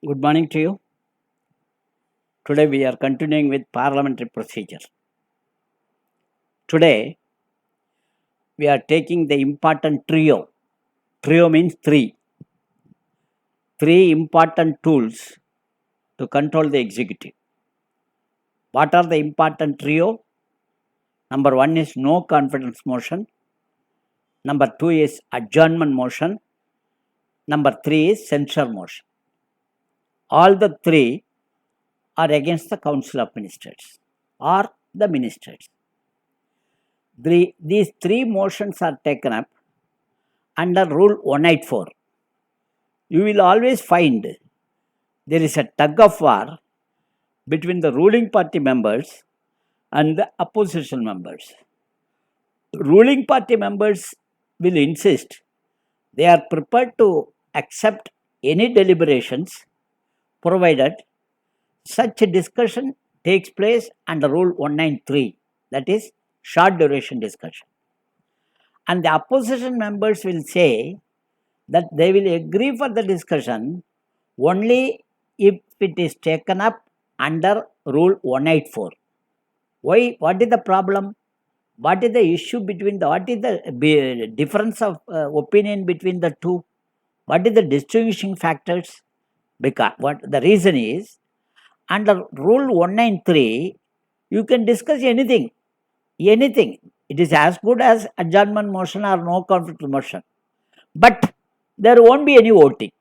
Good morning to you. Today we are continuing with parliamentary procedure. Today we are taking the important trio. Trio means three. Three important tools to control the executive. What are the important trio? Number one is no confidence motion. Number two is adjournment motion. Number three is censure motion. All the three are against the Council of Ministers or the ministers. These three motions are taken up under Rule 184. You will always find there is a tug of war between the ruling party members and the opposition members. Ruling party members will insist they are prepared to accept any deliberations provided such a discussion takes place under Rule 193, that is short duration discussion. And the opposition members will say that they will agree for the discussion only if it is taken up under Rule 184. Why? What is the problem? What is the issue between what is the difference of opinion between the two? What is the distinguishing factors? Because what the reason is, under Rule 193, you can discuss anything. Anything. It is as good as adjournment motion or no conflict motion. But there won't be any voting.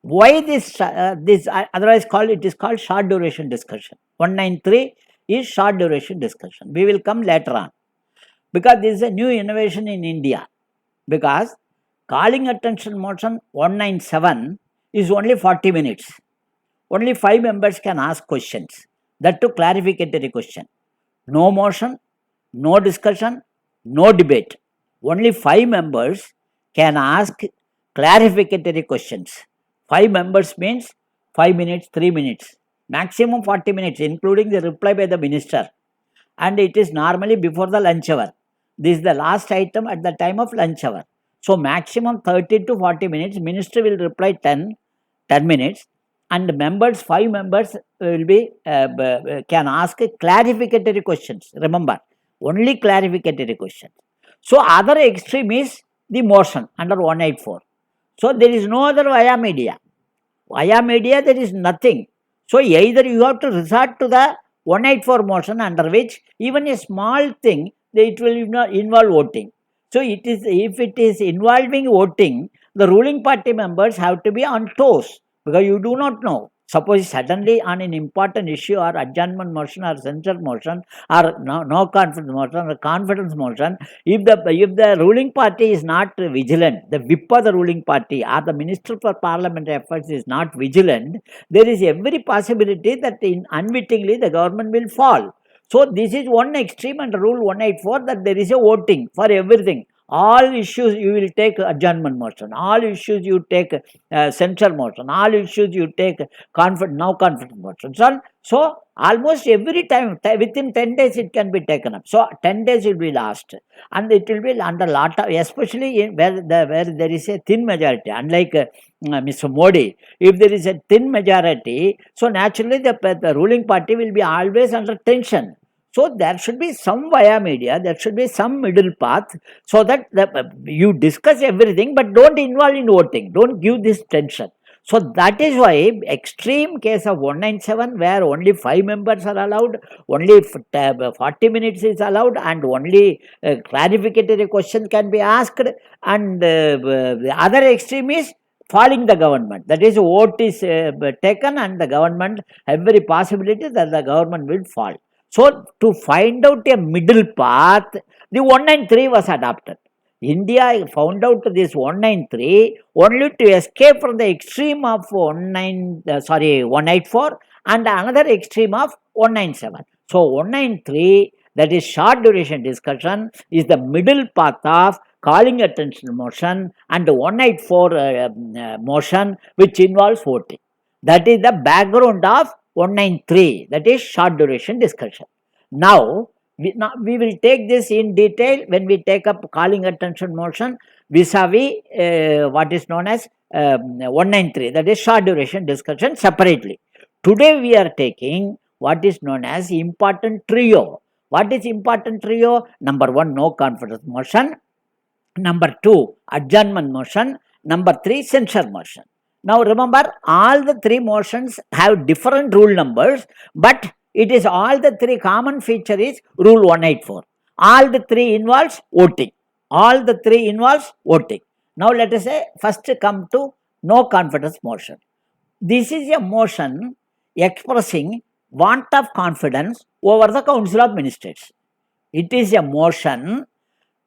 Why this otherwise it is called short duration discussion. 193 is short duration discussion. We will come later on. Because this is a new innovation in India. Because calling attention motion 197 is only 40 minutes. Only 5 members can ask questions. That too clarificatory question. No motion, no discussion, no debate. Only 5 members can ask clarificatory questions. 5 members means 5 minutes, 3 minutes. Maximum 40 minutes, including the reply by the minister. And it is normally before the lunch hour. This is the last item at the time of lunch hour. So maximum 30 to 40 minutes. Minister will reply 10 minutes. And members, 5 members will be can ask clarificatory questions. Remember, only clarificatory questions. So other extreme is the motion under 184. So there is no other via media. Via media there is nothing. So either you have to resort to the 184 motion, under which even a small thing it will not involve voting. So it is, if it is involving voting, the ruling party members have to be on toes, because you do not know. Suppose suddenly on an important issue or adjournment motion or censure motion or no confidence motion or confidence motion, if the ruling party is not vigilant, the whip of the ruling party or the Minister for Parliamentary Affairs is not vigilant, there is every possibility that unwittingly the government will fall. So this is one extreme under Rule 184, that there is a voting for everything. All issues you will take adjournment motion, all issues you take censure motion, all issues you take no confidence motion. So almost every time within 10 days it can be taken up. So 10 days will be lost, and it will be under lot of, especially where there is a thin majority. Unlike Mr. Modi, if there is a thin majority, so naturally the ruling party will be always under tension. So there should be some via media, there should be some middle path, so that you discuss everything, but don't involve in voting, don't give this tension. So that is why extreme case of 197, where only 5 members are allowed, only 40 minutes is allowed, and only clarificatory question can be asked, and the other extreme is falling the government. That is, vote is taken and the government, every possibility that the government will fall. So to find out a middle path, the 193 was adopted. India found out this 193 only to escape from the extreme of 184 and another extreme of 197. So 193, that is short duration discussion, is the middle path of calling attention motion, and 184 motion which involves voting. That is the background of 193, that is short duration discussion. Now we will take this in detail when we take up calling attention motion. vis-a-vis what is known as 193, that is short duration discussion separately. Today we are taking what is known as important trio. What is important trio? Number 1, no confidence motion. Number 2, adjournment motion. Number 3, censure motion. Now remember, all the 3 motions have different rule numbers, but it is all the 3 common feature is rule 184. All the 3 involves voting. All the 3 involves voting. Now let us say first come to no confidence motion. This is a motion expressing want of confidence over the Council of Ministers. It is a motion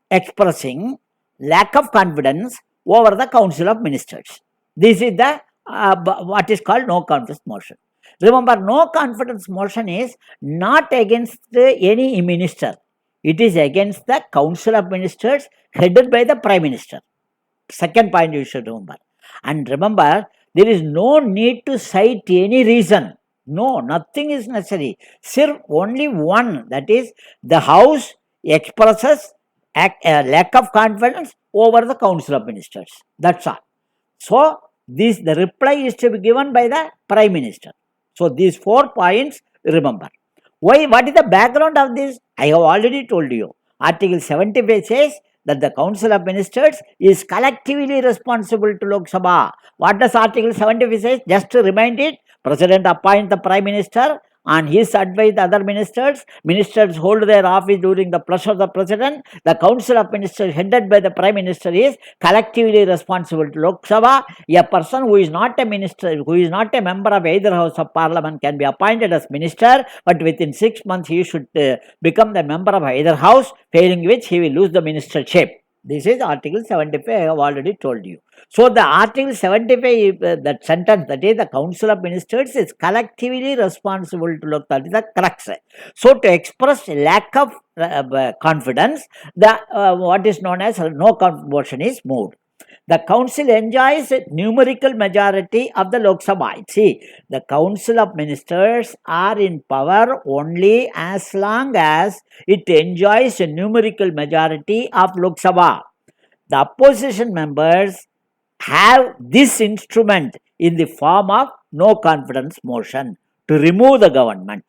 expressing lack of confidence over the Council of Ministers. This is the what is called no confidence motion. Remember, no confidence motion is not against any minister. It is against the Council of Ministers headed by the Prime Minister. Second point you should remember. And remember, there is no need to cite any reason. No, nothing is necessary. Sir, only one, that is the House expresses a lack of confidence over the Council of Ministers. That's all. So, the reply is to be given by the Prime Minister. So, these 4 points remember. Why? What is the background of this? I have already told you. Article 75 says that the Council of Ministers is collectively responsible to Lok Sabha. What does Article 75 say? Just to remind it, President appoints the Prime Minister. On his advice, the other ministers hold their office during the pleasure of the President. The Council of Ministers headed by the Prime Minister is collectively responsible to Lok Sabha. A person who is not a minister, who is not a member of either House of Parliament can be appointed as minister, but within 6 months he should become the member of either house, failing which he will lose the ministership. This is Article 75, I have already told you. So, the Article 75, that sentence, that is the Council of Ministers is collectively responsible to look, that is the crux. So, to express lack of confidence, the what is known as no confidence motion is moved. The Council enjoys a numerical majority of the Lok Sabha. See, the Council of Ministers are in power only as long as it enjoys a numerical majority of Lok Sabha. The opposition members have this instrument in the form of no confidence motion to remove the government.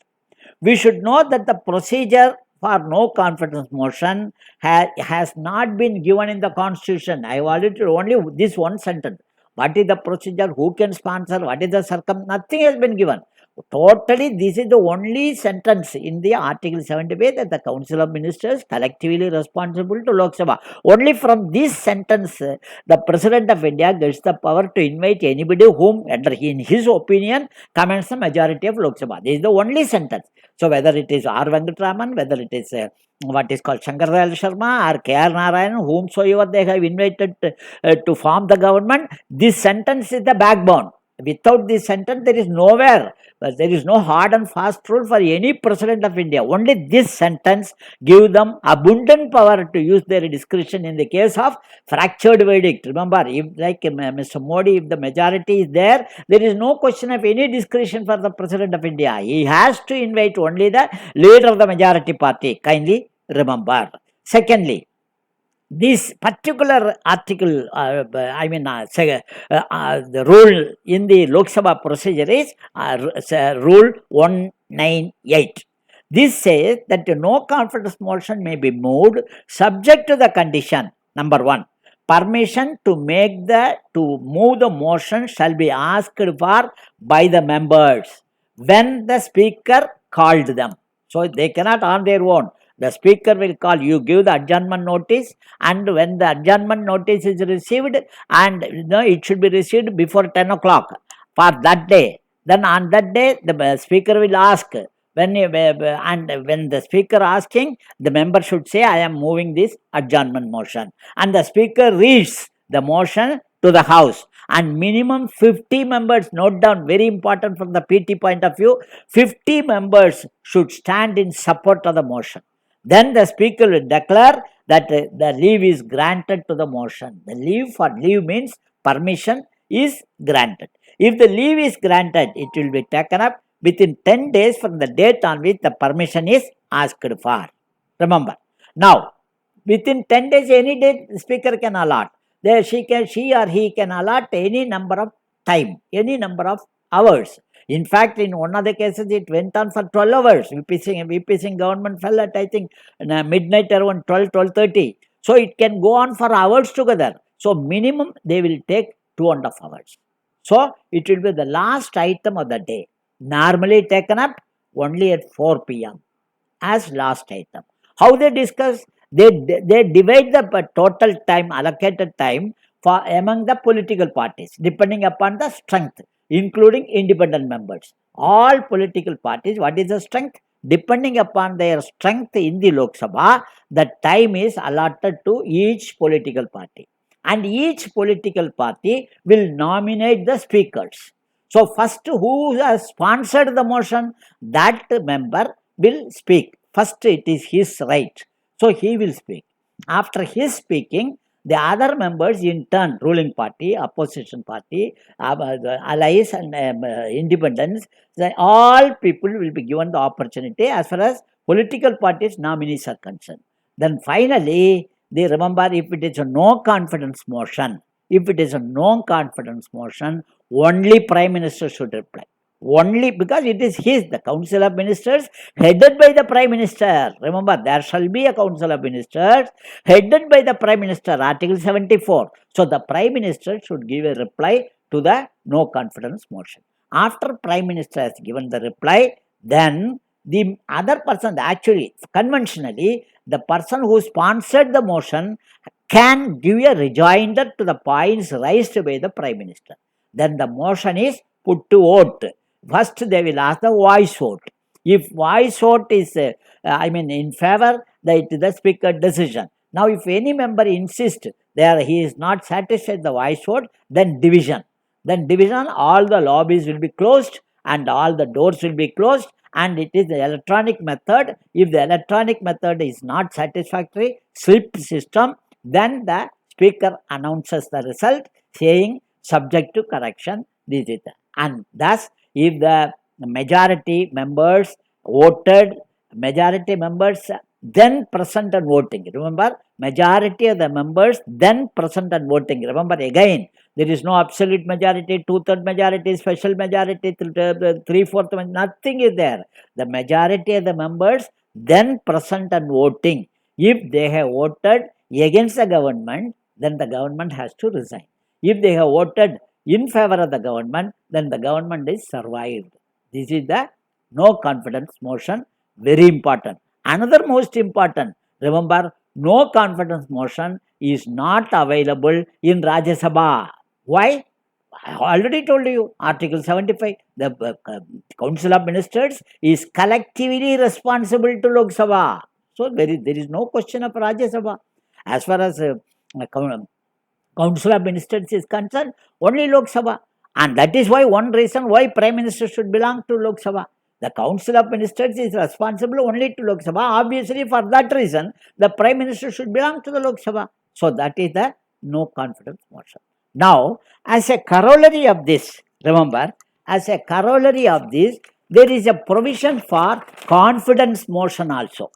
We should know that the procedure for no confidence motion has not been given in the Constitution. I have already only this one sentence. What is the procedure? Who can sponsor? What is the nothing has been given. Totally, this is the only sentence in the Article 75 that the Council of Ministers collectively responsible to Lok Sabha. Only from this sentence, the President of India gets the power to invite anybody whom, in his opinion, commands the majority of Lok Sabha. This is the only sentence. So, whether it is R. Venkatraman, whether it is what is called Shankar Dayal Sharma or K.R. Narayanan, whomsoever they have invited to form the government, this sentence is the backbone. Without this sentence, there is nowhere, there is no hard and fast rule for any President of India. Only this sentence gives them abundant power to use their discretion in the case of fractured verdict. Remember, if like Mr. Modi, if the majority is there, there is no question of any discretion for the President of India. He has to invite only the leader of the majority party. Kindly remember. Secondly, this particular article, the rule in the Lok Sabha procedure is Rule 198. This says that no confidence motion may be moved subject to the condition, number 1, permission to move the motion shall be asked for by the members when the speaker called them. So they cannot on their own. The speaker will call, you give the adjournment notice, and when the adjournment notice is received, and it should be received before 10 o'clock for that day. Then on that day, the speaker will ask, when the speaker asking, the member should say, I am moving this adjournment motion. And the speaker reads the motion to the House. And minimum 50 members, note down, very important from the PT point of view, 50 members should stand in support of the motion. Then the speaker will declare that the leave is granted to the motion. The leave means permission is granted. If the leave is granted, it will be taken up within 10 days from the date on which the permission is asked for. Remember. Now, within 10 days, any date the speaker can allot. she or he can allot any number of time, any number of hours. In fact, in one of the cases, it went on for 12 hours. VP Singh government fell at, I think, midnight around 12:30. So it can go on for hours together. So minimum they will take 2.5 hours. So it will be the last item of the day. Normally taken up only at 4 p.m. as last item. How they discuss? They divide the total time, allocated time for among the political parties, depending upon the strength, including independent members. All political parties, what is the strength? Depending upon their strength in the Lok Sabha, the time is allotted to each political party. And each political party will nominate the speakers. So first, who has sponsored the motion, that member will speak. First, it is his right. So he will speak. After his speaking, the other members in turn, ruling party, opposition party, allies and independents, all people will be given the opportunity as far as political parties nominees are concerned. Then finally, they remember, if it is a no confidence motion, only Prime Minister should reply. Only because it is the Council of Ministers headed by the Prime Minister. Remember, there shall be a Council of Ministers headed by the Prime Minister, Article 74. So the Prime Minister should give a reply to the no confidence motion. After Prime Minister has given the reply, then the other person, actually, conventionally, the person who sponsored the motion can give a rejoinder to the points raised by the Prime Minister. Then the motion is put to vote. First, they will ask the voice vote. If voice vote is, in favor, it is the speaker decision. Now, if any member insists that he is not satisfied with the voice vote, then division. All the lobbies will be closed and all the doors will be closed, and it is the electronic method. If the electronic method is not satisfactory, slip system, then the speaker announces the result saying subject to correction. This is the, and thus, if the majority members voted, then present and voting. Remember, majority of the members then present and voting. Remember, again, there is no absolute majority, 2/3 majority, special majority, 3/4 majority, nothing is there. The majority of the members then present and voting. If they have voted against the government, then the government has to resign. If they have voted in favor of the government, then the government is survived. This is the no confidence motion, very important. Another most important, remember, no confidence motion is not available in Rajya Sabha. Why? I already told you, Article 75, the Council of Ministers is collectively responsible to Lok Sabha. So there is no question of Rajya Sabha. As far as Council of Ministers is concerned, only Lok Sabha. And that is why one reason why Prime Minister should belong to Lok Sabha. The Council of Ministers is responsible only to Lok Sabha. Obviously, for that reason, the Prime Minister should belong to the Lok Sabha. So that is the no confidence motion. Now, as a corollary of this, remember, there is a provision for confidence motion also.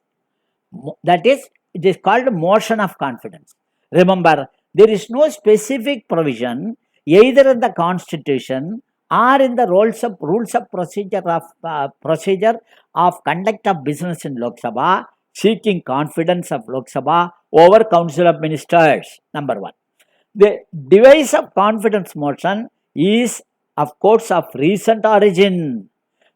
That is, it is called motion of confidence. Remember, there is no specific provision either in the Constitution or in the rules of procedure of conduct of business in Lok Sabha seeking confidence of Lok Sabha over Council of Ministers. Number one. The device of confidence motion is, of course, of recent origin.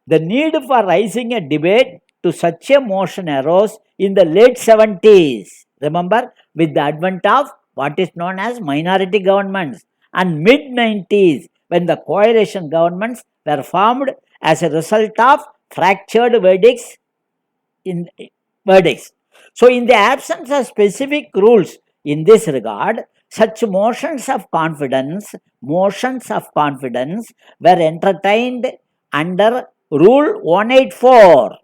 The need for raising a debate to such a motion arose in the late 70s. Remember, with the advent of what is known as minority governments, and mid-90s, when the coalition governments were formed as a result of fractured verdicts. So, in the absence of specific rules in this regard, such motions of confidence were entertained under Rule 184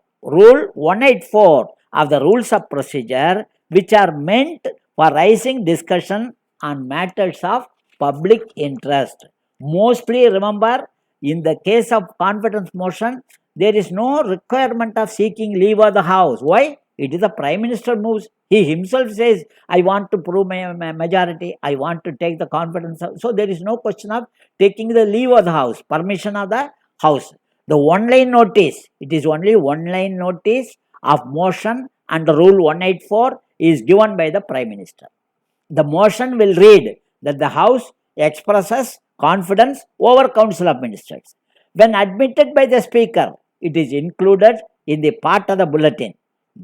of the Rules of Procedure, which are meant for raising discussion on matters of public interest. Mostly, remember, in the case of confidence motion, there is no requirement of seeking leave of the House. Why? It is the Prime Minister moves, He himself says, I want to prove my majority, I want to take the confidence of, so there is no question of taking the leave of the house, permission of the house. The one line notice, it is only one line notice of motion under Rule 184 is given by the Prime Minister. The motion will read that the House expresses confidence over Council of Ministers. When admitted by the Speaker, it is included in the part of the bulletin.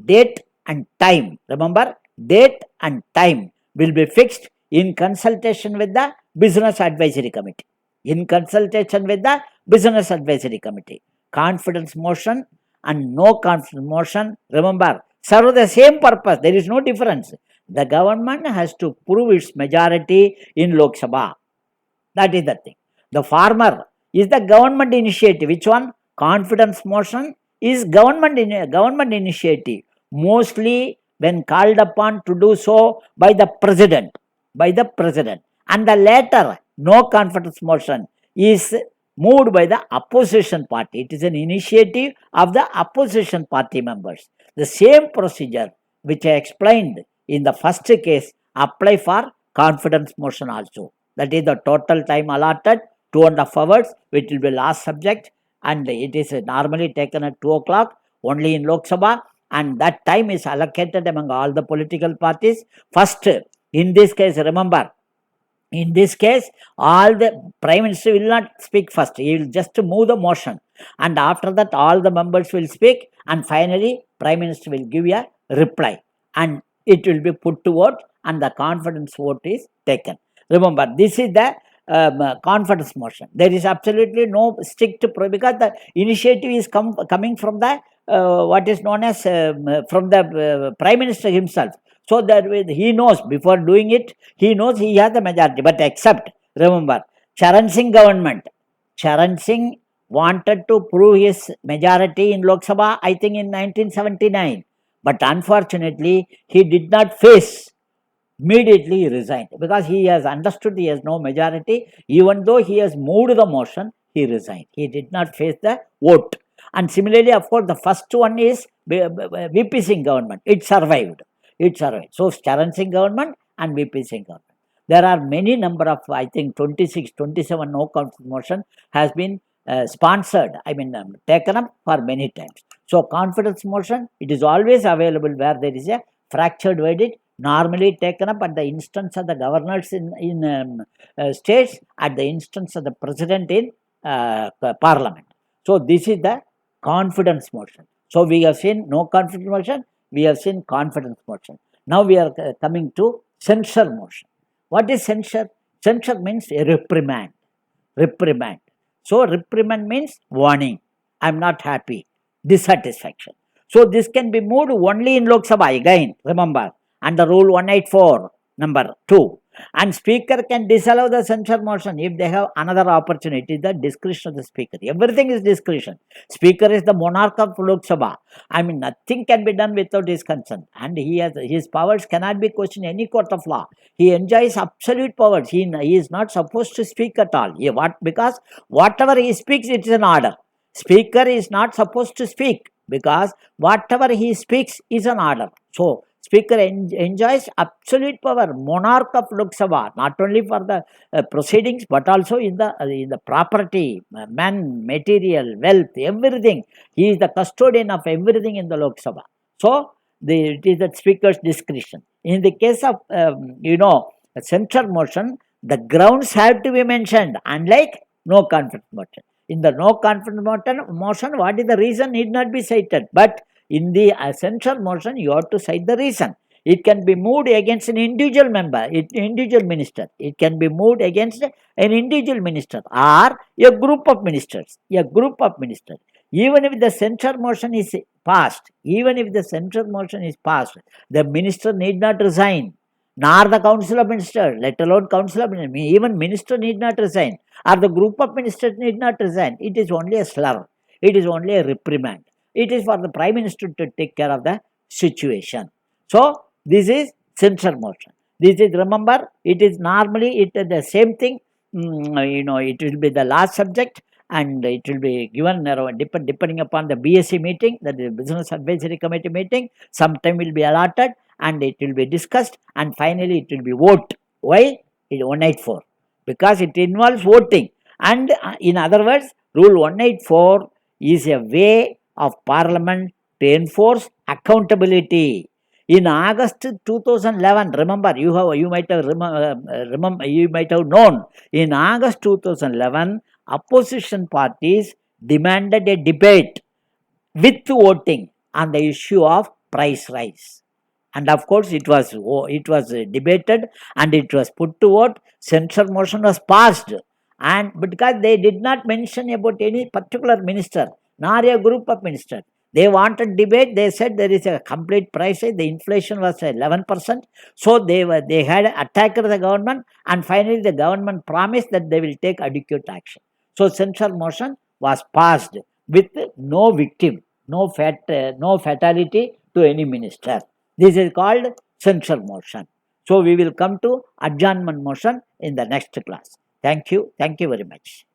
Date and time, remember, date and time will be fixed in consultation with the Business Advisory Committee. In consultation with the Business Advisory Committee. Confidence motion and no confidence motion, remember, serve the same purpose. There is no difference. The government has to prove its majority in Lok Sabha. That is the thing. The former is the government initiative. Which one? Confidence motion is government initiative. Mostly when called upon to do so by the president. And the latter, no confidence motion, is moved by the opposition party. It is an initiative of the opposition party members. The same procedure which I explained in the first case apply for confidence motion also. That is the total time allotted, 2.5 hours, which will be last subject, and it is normally taken at 2 o'clock only in Lok Sabha, and that time is allocated among all the political parties. First, in this case, remember, in this case, all the Prime Minister will not speak first. He will just move the motion. And after that, all the members will speak. And finally, Prime Minister will give a reply. And it will be put to vote. And the confidence vote is taken. Remember, this is the confidence motion. There is absolutely no strict, because the initiative is coming from the, what is known as, from the Prime Minister himself. So that he knows, before doing it, he knows he has the majority. But except, remember, Charan Singh government, Charan Singh wanted to prove his majority in Lok Sabha, I think in 1979. But unfortunately, he did not face. Immediately he resigned, because he has understood he has no majority. Even though he has moved the motion, he resigned. He did not face the vote. And similarly, of course, the first one is VP Singh government. It survived. So, Charan Singh government and VP Singh government. There are many number of, I think 26, 27 no confidence motion has been sponsored, taken up for many times. So, confidence motion, it is always available where there is a fractured verdict, normally taken up at the instance of the governors in states, at the instance of the president in parliament. So, this is the confidence motion. So, we have seen no confidence motion, we have seen confidence motion. Now, we are coming to censure motion. What is censure? Censure means a reprimand. So, reprimand means warning. I am not happy. Dissatisfaction. So, this can be moved only in Lok Sabha. Again, remember, under Rule 184, number 2. And Speaker can disallow the censure motion if they have another opportunity. The discretion of the Speaker. Everything is discretion. Speaker is the monarch of Lok Sabha. Nothing can be done without his consent. And his powers cannot be questioned in any court of law. He enjoys absolute powers. He is not supposed to speak at all. Because whatever he speaks, it is an order. Speaker is not supposed to speak, because whatever he speaks is an order. So, Speaker enjoys absolute power, monarch of Lok Sabha, not only for the proceedings, but also in the property, man, material, wealth, everything. He is the custodian of everything in the Lok Sabha. So, it is the Speaker's discretion. In the case of, censure motion, the grounds have to be mentioned, unlike no confidence motion. In the no confidence motion, what is the reason need not be cited. But in the censure motion, you have to cite the reason. It can be moved against an individual member, individual minister. It can be moved against an individual minister or a group of ministers. Even if the censure motion is passed, the minister need not resign, nor the council of ministers, let alone council of ministers. Even minister need not resign, or the group of ministers need not resign. It is only a slur. It is only a reprimand. It is for the Prime Minister to take care of the situation. So, this is censure motion. This is, remember, it is normally the same thing. It will be the last subject, and it will be given depending upon the BSc meeting, that is Business Advisory Committee meeting. Some time will be allotted, and it will be discussed, and finally it will be vote. Why? It 184. Because it involves voting. And in other words, Rule 184 is a way of Parliament to enforce accountability. In August 2011, remember, you might have known, in August 2011, opposition parties demanded a debate with voting on the issue of price rise. And of course, it was debated and it was put to vote. Censure motion was passed, and because they did not mention about any particular minister nor a group of ministers, they wanted debate. They said there is a complete price rise. The inflation was 11%. So they had attacked the government, and finally the government promised that they will take adequate action. So censure motion was passed with no victim, no fatality to any minister. This is called censure motion. So we will come to adjournment motion in the next class. Thank you. Thank you very much.